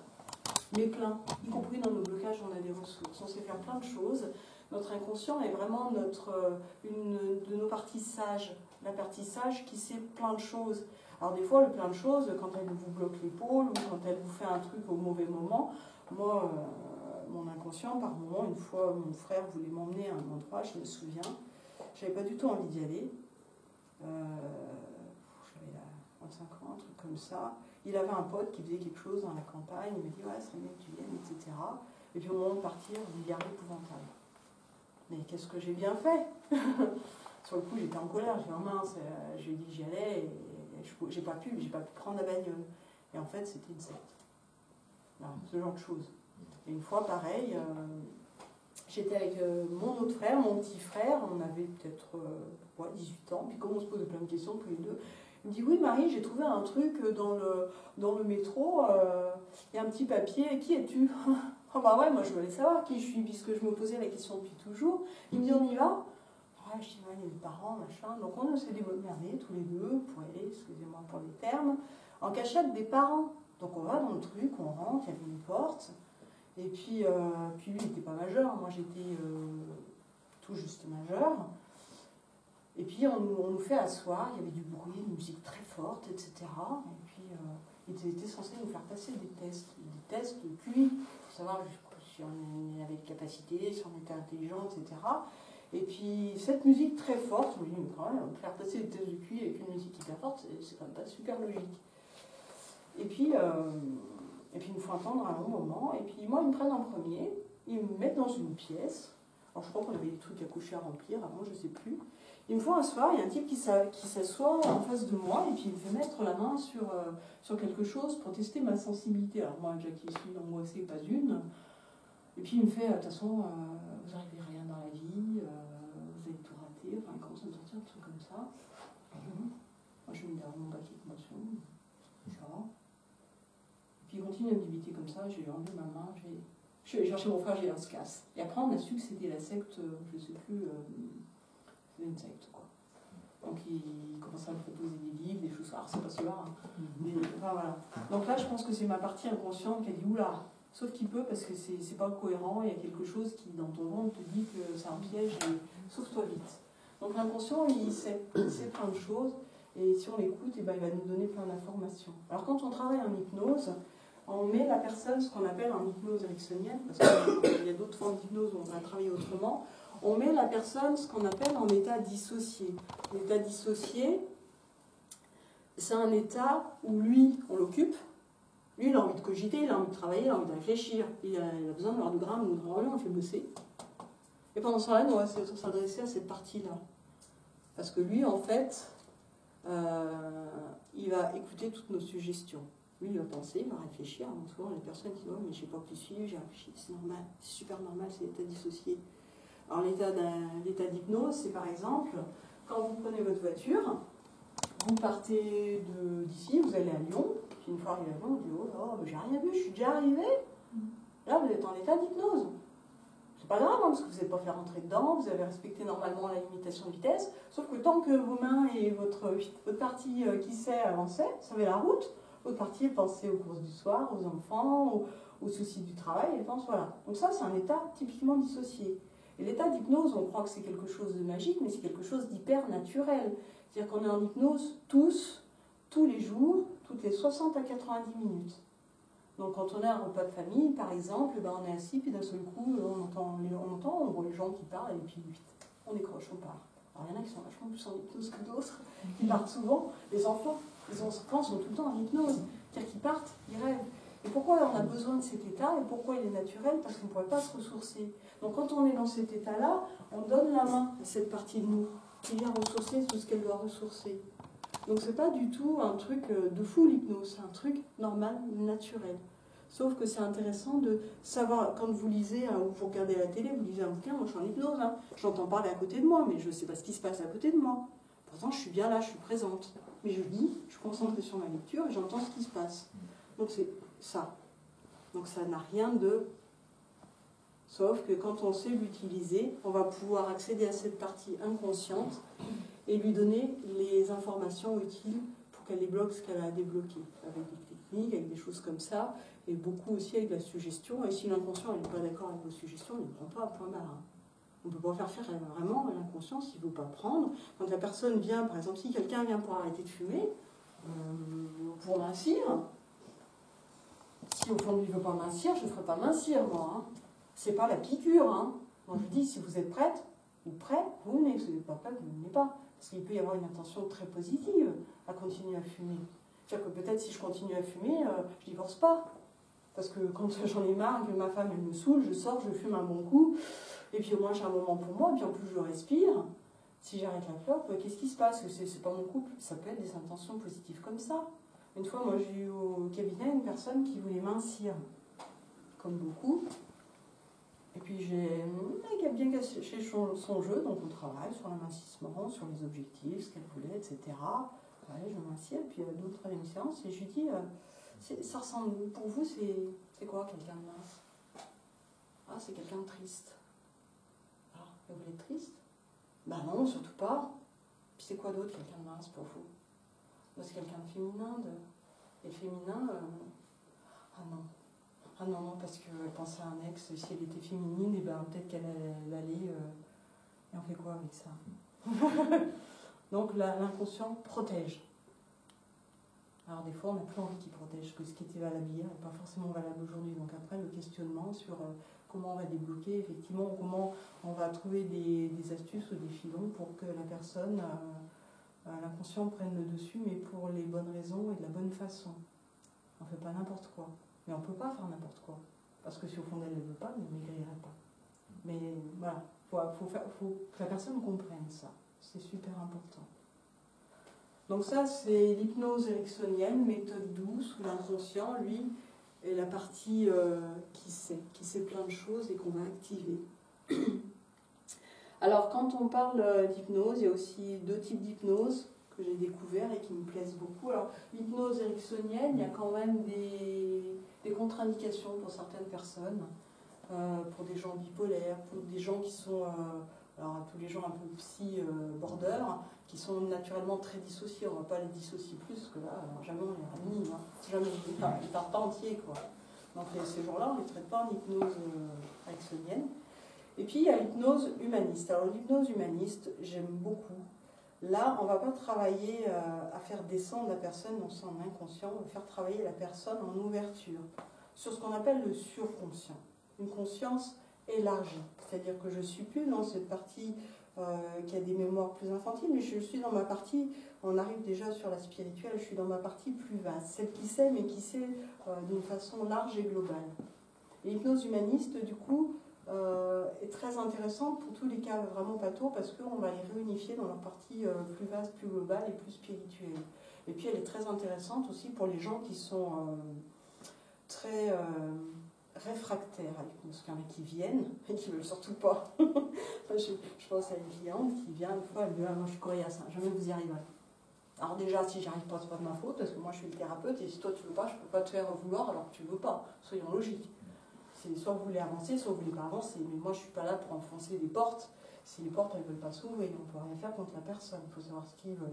Mais plein, y compris dans nos blocages, on a des ressources. On sait faire plein de choses. Notre inconscient est vraiment une de nos parties sages. La partie sage qui sait plein de choses. Alors des fois, le plein de choses, quand elle vous bloque l'épaule ou quand elle vous fait un truc au mauvais moment, moi, mon inconscient, par moment, une fois, mon frère voulait m'emmener à un endroit, je me souviens, j'avais pas du tout envie d'y aller. J'avais 35 ans, un truc comme ça. Il avait un pote qui faisait quelque chose dans la campagne, il m'a dit, ouais, ça serait bien que tu viennes, etc. Et puis au moment de partir, il me regardait épouvantable. Mais qu'est-ce que j'ai bien fait? Sur le coup, j'étais en colère, j'ai dit, oh mince, je lui ai dit que j'y allais, et j'ai pas pu prendre la bagnole. Et en fait, c'était une secte. Voilà, ce genre de choses. Et une fois, pareil, j'étais avec mon autre frère, mon petit frère, on avait peut-être 18 ans, puis comme on se posait plein de questions tous les deux, il me dit, oui Marie, j'ai trouvé un truc dans le métro, il y a un petit papier, qui es-tu? Oh bah ouais, moi je voulais savoir qui je suis, puisque je me posais la question depuis toujours. Il me dit, on y va? Je dis, ouais, il y a des parents, machin. Donc on s'est démerdés tous les deux pour aller, excusez-moi pour les termes, en cachette des parents. Donc on va dans le truc, on rentre, il y avait une porte. Et puis lui, il n'était pas majeur, moi j'étais tout juste majeur. Et puis on nous fait asseoir, il y avait du bruit, une musique très forte, etc. Et puis il était censé nous faire passer des tests de QI, pour savoir si on avait des capacités, si on était intelligent, etc. Et puis cette musique très forte, je me dis, mais quand même, faire passer des tests de QI avec une musique hyper forte, c'est quand même pas super logique. Et puis il me faut attendre un long moment, et puis moi ils me prennent en premier, ils me mettent dans une pièce, alors je crois qu'on avait des trucs à coucher à remplir, avant je sais plus. Ils me font asseoir, il y a un type qui s'assoit en face de moi, et puis il me fait mettre la main sur quelque chose pour tester ma sensibilité. Alors moi, déjà qui suis angoissée, pas une. Et puis il me fait, de toute façon, vous n'arrivez rien dans la vie, vous allez tout rater, enfin il commence à me sortir un truc comme ça. Moi je j'ai mon paquet de motion, ça va. Et puis il continue à me débiter comme ça, j'ai enlevé ma main, je suis allée chercher mon frère, j'ai dit on se casse. Et après on a su que c'était la secte, je ne sais plus, c'est une secte quoi. Donc il commence à me proposer des livres, des choses, alors c'est pas cela, hein. Mais enfin, voilà. Donc là je pense que c'est ma partie inconsciente qui a dit oula, sauf qu'il peut parce que c'est pas cohérent, il y a quelque chose qui dans ton ventre te dit que c'est un piège et sauve-toi vite. Donc l'inconscient il sait plein de choses et si on l'écoute, eh ben, il va nous donner plein d'informations. Alors quand on travaille en hypnose, on met la personne ce qu'on appelle en hypnose ericksonienne, parce qu'il y a d'autres formes d'hypnose où on va travailler autrement. On met la personne ce qu'on appelle en état dissocié. L'état dissocié, c'est un état où lui, on l'occupe. Lui, il a envie de cogiter, il a envie de travailler, il a envie de réfléchir. Il a besoin d'avoir du gramme ou de rien, on le fait bosser. Et pendant ce temps-là, on va s'adresser à cette partie-là. Parce que lui, en fait, il va écouter toutes nos suggestions. Lui, il va penser, il va réfléchir. Donc souvent, les personnes disent « Oh, mais je n'ai pas pu suivre, j'ai réfléchi, c'est normal, c'est super normal, c'est l'état dissocié. » Alors l'état d'hypnose, c'est par exemple, quand vous prenez votre voiture, vous partez d'ici, vous allez à Lyon, puis une fois arrivé à Lyon, vous dites « Oh, j'ai rien vu, je suis déjà arrivé. » Là, vous êtes en état d'hypnose. C'est pas grave, hein, parce que vous n'êtes pas fait rentrer dedans, vous avez respecté normalement la limitation de vitesse, sauf que tant que vos mains et votre partie qui sait avançait, savait la route, votre partie pensait aux courses du soir, aux enfants, aux soucis du travail, et pense voilà. Donc ça, c'est un état typiquement dissocié. Et l'état d'hypnose, on croit que c'est quelque chose de magique, mais c'est quelque chose d'hyper naturel. C'est-à-dire qu'on est en hypnose tous les jours, toutes les 60 à 90 minutes. Donc quand on a un repas de famille, par exemple, ben on est assis, puis d'un seul coup, on voit les gens qui parlent, et puis vite, on décroche, on part. Alors il y en a qui sont vachement plus en hypnose que d'autres, qui partent souvent. Les enfants sont tout le temps en hypnose. C'est-à-dire qu'ils partent, ils rêvent. Et pourquoi on a besoin de cet état, et pourquoi il est naturel? Parce qu'on ne pourrait pas se ressourcer. Donc quand on est dans cet état-là, on donne la main à cette partie de nous, qui vient ressourcer tout ce qu'elle doit ressourcer. Donc c'est pas du tout un truc de fou l'hypnose, c'est un truc normal, naturel. Sauf que c'est intéressant de savoir, quand vous lisez ou vous regardez la télé, vous lisez un bouquin, moi je suis en hypnose, hein. J'entends parler à côté de moi, mais je ne sais pas ce qui se passe à côté de moi. Pourtant je suis bien là, je suis présente. Mais je lis, je suis concentrée sur ma lecture et j'entends ce qui se passe. Donc c'est ça. Donc ça n'a rien de... Sauf que quand on sait l'utiliser, on va pouvoir accéder à cette partie inconsciente et lui donner les informations utiles pour qu'elle débloque ce qu'elle a débloqué, avec des techniques, avec des choses comme ça, et beaucoup aussi avec la suggestion. Et si l'inconscient n'est pas d'accord avec vos suggestions, il ne prend pas à point barre. On ne peut pas faire vraiment l'inconscient s'il ne veut pas prendre. Quand la personne vient, par exemple, si quelqu'un vient pour arrêter de fumer, pour mincir, si au fond il ne veut pas mincir, je ne ferai pas mincir, moi. Hein. C'est pas la piqûre. Hein. Moi je dis, si vous êtes prête ou prêt, vous venez. Si vous n'êtes pas prêt, vous ne venez pas. Parce qu'il peut y avoir une intention très positive à continuer à fumer. C'est-à-dire que peut-être si je continue à fumer, je ne divorce pas. Parce que quand j'en ai marre, que ma femme elle me saoule, je sors, je fume un bon coup, et puis au moins j'ai un moment pour moi, et puis en plus je respire. Si j'arrête la clope, qu'est-ce qui se passe? C'est pas mon couple, ça peut être des intentions positives comme ça. Une fois, moi j'ai eu au cabinet une personne qui voulait mincir, comme beaucoup. Et puis j'ai un mec qui a bien caché son jeu, donc on travaille sur l'amincissement, sur les objectifs, ce qu'elle voulait, etc. Ouais, je m'assieds, et puis d'autres troisième séance, et je lui dis, ça ressemble, pour vous, c'est quoi quelqu'un de mince? Ah, c'est quelqu'un de triste. Ah, vous êtes triste? Bah non, surtout pas. Puis c'est quoi d'autre quelqu'un de mince pour vous? Moi, c'est quelqu'un de féminin. Et le féminin, ah non. Ah non, non, parce qu'elle pensait à un ex, si elle était féminine, et ben peut-être qu'elle allait... et on fait quoi avec ça? Donc l'inconscient protège. Alors des fois, on n'a plus envie qu'il protège, que ce qui était valable hier n'est pas forcément valable aujourd'hui. Donc après, le questionnement sur comment on va débloquer, effectivement, comment on va trouver des astuces ou des filons pour que la personne, l'inconscient prenne le dessus, mais pour les bonnes raisons et de la bonne façon. On ne fait pas n'importe quoi. Mais on ne peut pas faire n'importe quoi. Parce que si au fond elle ne veut pas, elle ne maigrirait pas. Mais voilà, faut que la personne comprenne ça. C'est super important. Donc ça, c'est l'hypnose ericksonienne, méthode douce, où l'inconscient, lui, est la partie qui sait plein de choses et qu'on va activer. Alors, quand on parle d'hypnose, il y a aussi deux types d'hypnose que que j'ai découvert et qui me plaisent beaucoup. Alors, l'hypnose ericksonienne, il y a quand même des contre-indications pour certaines personnes, pour des gens bipolaires, pour des gens qui sont, alors tous les gens un peu border, qui sont naturellement très dissociés. On ne va pas les dissocier plus, parce que là, jamais on les réunit, hein. Jamais ils partent pas entiers, quoi. Donc ces gens-là, on ne les traite pas en hypnose ericksonienne. Et puis il y a l'hypnose humaniste. Alors l'hypnose humaniste, j'aime beaucoup. Là, on ne va pas travailler à faire descendre la personne dans son inconscient, on va faire travailler la personne en ouverture, sur ce qu'on appelle le surconscient. Une conscience élargie. C'est-à-dire que je ne suis plus dans cette partie qui a des mémoires plus infantiles, mais je suis dans ma partie, on arrive déjà sur la spirituelle, je suis dans ma partie plus vaste, celle qui sait, mais qui sait d'une façon large et globale. Et l'hypnose humaniste, du coup, est très intéressante pour tous les cas vraiment pathos, parce qu'on va les réunifier dans leur partie plus vaste, plus globale et plus spirituelle. Et puis elle est très intéressante aussi pour les gens qui sont très réfractaires à l'hypnose. Il y en a qui viennent et qui ne veulent surtout pas. je pense à une cliente qui vient une fois, elle me dit « Ah, moi je suis coriace, hein, jamais vous y arriverez. » Alors déjà, si j'y arrive pas, c'est pas de ma faute, parce que moi je suis le thérapeute, et si toi tu veux pas, je peux pas te faire vouloir alors que tu veux pas. Soyons logiques. C'est soit vous voulez avancer, soit vous voulez pas avancer. Mais moi je suis pas là pour enfoncer les portes. Si les portes elles veulent pas s'ouvrir, on peut rien faire contre la personne. Il faut savoir ce qu'ils veulent.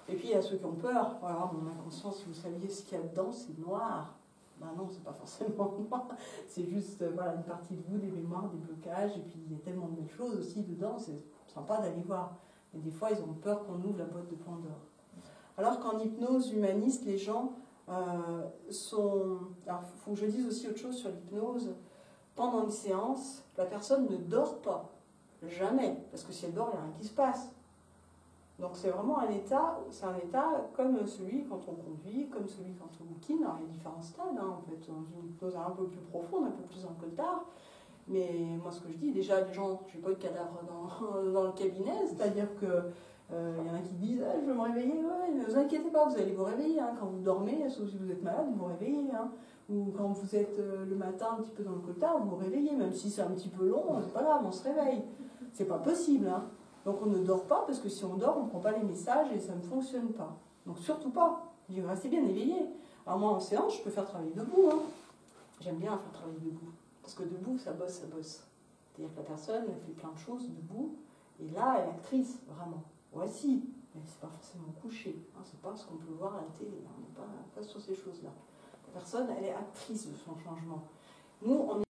Et puis il y a ceux qui ont peur. Voilà, mon inconscient, si vous saviez ce qu'il y a dedans, c'est noir. Ben non, c'est pas forcément noir. C'est juste voilà, une partie de vous, des mémoires, des blocages. Et puis il y a tellement de belles choses aussi dedans. C'est sympa d'aller voir. Et des fois, ils ont peur qu'on ouvre la boîte de Pandore. Alors qu'en hypnose humaniste, les gens sont... Alors, il faut que je dise aussi autre chose sur l'hypnose. Pendant une séance, la personne ne dort pas. Jamais. Parce que si elle dort, il n'y a rien qui se passe. Donc c'est vraiment un état, c'est un état comme celui quand on conduit, comme celui quand on bouquine. Alors il y a différents stades, hein. On peut être dans une hypnose un peu plus profonde, un peu plus en coltard. Mais moi ce que je dis, déjà les gens, je n'ai pas eu de cadavre dans le cabinet, c'est-à-dire que y en a qui disent ah, je veux me réveiller, ouais, ne vous inquiétez pas, vous allez vous réveiller, hein. Quand vous dormez, sauf si vous êtes malade, vous vous réveillez, hein. Ou quand vous êtes le matin un petit peu dans le coltard, vous vous réveillez, même si c'est un petit peu long, c'est pas grave, on se réveille. C'est pas possible, hein. Donc on ne dort pas, parce que si on dort, on ne prend pas les messages et ça ne fonctionne pas. Donc surtout pas, il restez bien éveillé. Alors moi en séance, je peux faire travailler debout, hein. J'aime bien faire travailler debout, parce que debout, ça bosse, ça bosse. C'est-à-dire que la personne, elle fait plein de choses debout, et là, elle est actrice, vraiment. Voici, mais c'est pas forcément couché, hein. C'est pas ce qu'on peut voir à la télé, on n'est pas sur ces choses-là. La personne, elle est actrice de son changement. Nous, on